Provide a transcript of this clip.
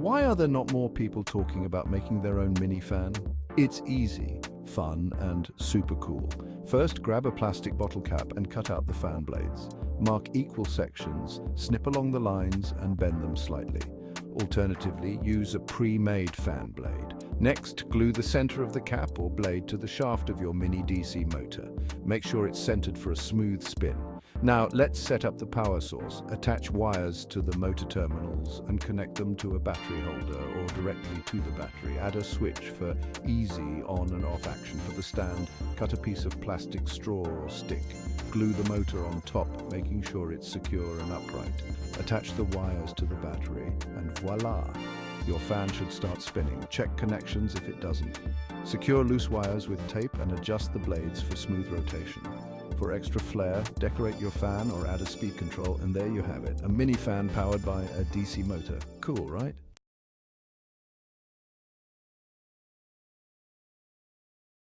Why are there not more people talking about making their own mini fan? It's easy, fun, and super cool. First, grab a plastic bottle cap and cut out the fan blades. Mark equal sections, snip along the lines, and bend them slightly. Alternatively, use a pre-made fan blade. Next, glue the center of the cap or blade to the shaft of your mini DC motor. Make sure it's centered for a smooth spin. Now, let's set up the power source. Attach wires to the motor terminals and connect them to a battery holder or directly to the battery. Add a switch for easy on and off action for the stand. Cut a piece of plastic straw or stick. Glue the motor on top, making sure it's secure and upright. Attach the wires to the battery, and voila! Your fan should start spinning. Check connections if it doesn't. Secure loose wires with tape and adjust the blades for smooth rotation. For extra flair, decorate your fan or add a speed control, and there you have it, a mini fan powered by a DC motor. Cool, right?